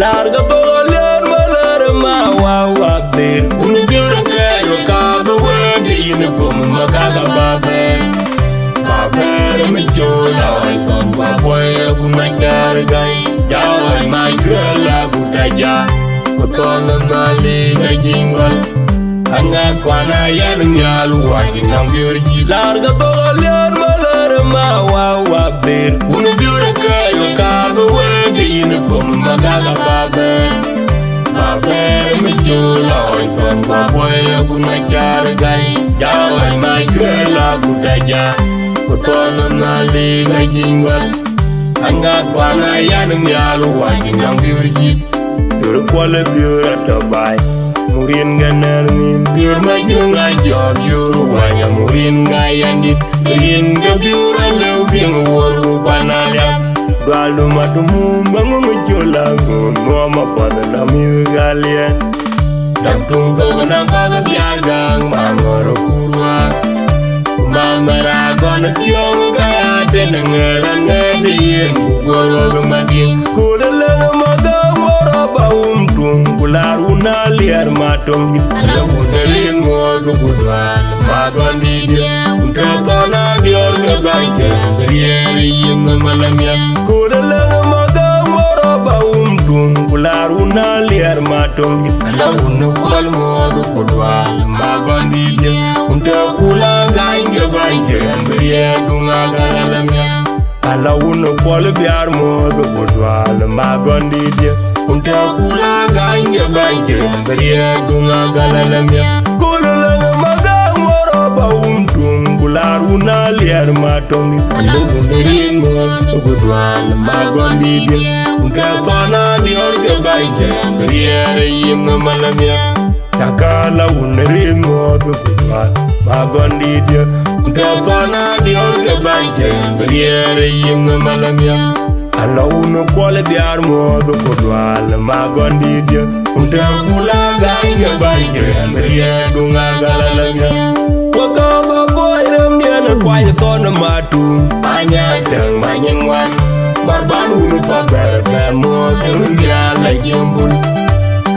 Larga todo leer malar ma wa der un biura kayo ka ba wendi in pom magaga babe mi jola oi ton ba boy guna char gai jawal ma jola gudaja ko ton ngali na jingol anga kwana yan nyalu wa nang biurji larga todo leer malar ma wa der un biura kayo ka ba wendi in pom magaga babe mi jola oi ton ba boy guna char gai jawal ma jola gudaja ko ton ngali na jingol anga kwana yan nyalu wa nang biurji dur kwale biura tabai murin ganar min biur ma junga job yuru wanya murin ga yandi rin ga biura lew bing woru banala Dwalu matumu bangu mujola ngoma pada na migalien Damtung kona kaga biargang mangoro kurwa Mamara gona tiong kaya denengeran ngedien Goro gemadien Kudalang magang wara tung Kularuna liar matong Alamunerin ngozu kudwan Magon didia Untuk kona dior ngebaike Berieri yung malamnya Kudalang magang wara tung Kularuna liar matong Alamun kwal ngozu kudwan Magon didia Untuk kulagang ngebaike Berieri yung malamnya Alamun kwal biar ngozu kudwan Magon didia Unta kula ganja banje Beria dunga galalamya Kulalang magang wara untung Kularuna liar matong Alamunerin mo Gudwan magon bibya Unta kona diorga banje Beria reyim malamya Takala unerin mo Gudwan magon bibya Unta kona diorga banje Beria reyim malamya Alaunu kwale biar modu kudwal magon didia Unta kula ganja banje Beria dunga galalanya Wakaba koiram niana kwaya tona matu Anya deng manyengwan Barbanu nupa berbe modu Nyala jembul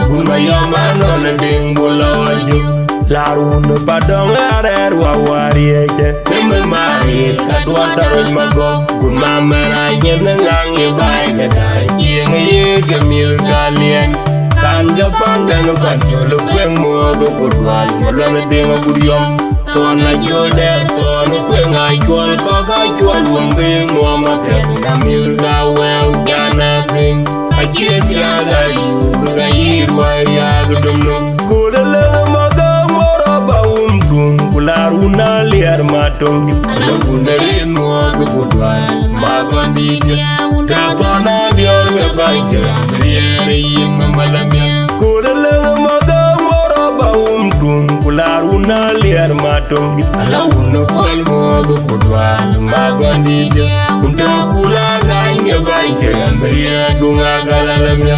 Buma yamano na ding bulaju Larun padong arer wawari eje Memel mari kadua daroj magok Gun mamera nyenengang ibai Kedai cieng ye gemil kalian Kan Jepang dan panjol Kueng modu kudwan Malana denga kuryom Tona jolder Tona kueng ajual Kaka jual Wembing Muamatet Namil gawew Jana bing Ajir tiaga Yurga yirwa Yaga dumnum Kudalang Kularuna liar matong Alamunerin mo Gudwan magon didia Kakona dior ngebaike Berieri yung malamya Kudalang magang wara tung Kularuna liar matong Alamun kwal mo Gudwan magon didia Unta kula ganja baike Berieri dunga galalamya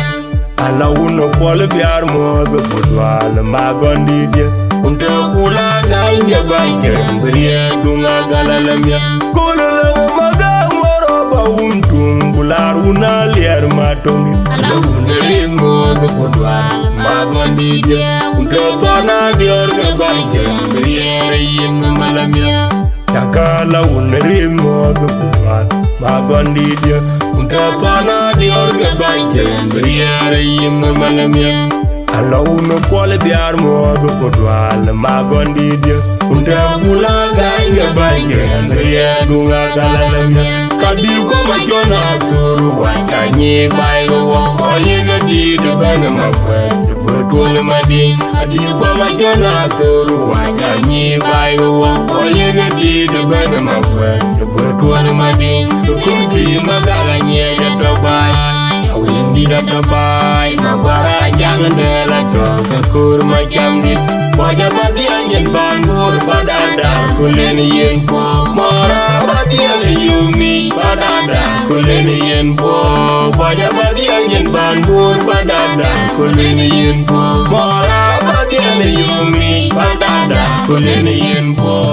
Alamun kwal biar mo Gudwan magon didia Unta kula ganja banje Beria dunga galalamya Kudalang magang wara untung Kularuna liar matong Alamunerin mo Gudwan magon didia Unta kona dior ngebaike Beria reyim malamya Takala unerin mo Gudwan magon didia Unta kona dior ngebaike Beria reyim malamya Alaunu kwale biar modu kudwal magon didia Unta kula ganja banje Beria dunga galalamya Kadir ko majona turu Wakanyi bayo wak Oye gadidu bana makwet Betul mading Kadir ko majona turu Wakanyi bayo wak Oye gadidu bana makwet Betul mading Tukumpi magalanya jatobai Awin tidak terbaik Mabara jangan delato Kekur macam dit Wajah bagian yen bandur Padada kulen yen po Mara bagian yumi Padada kulen yen po Wajah bagian yin ban bur badada kulini yin po. Mora bagyan yumi badada kulini yin po.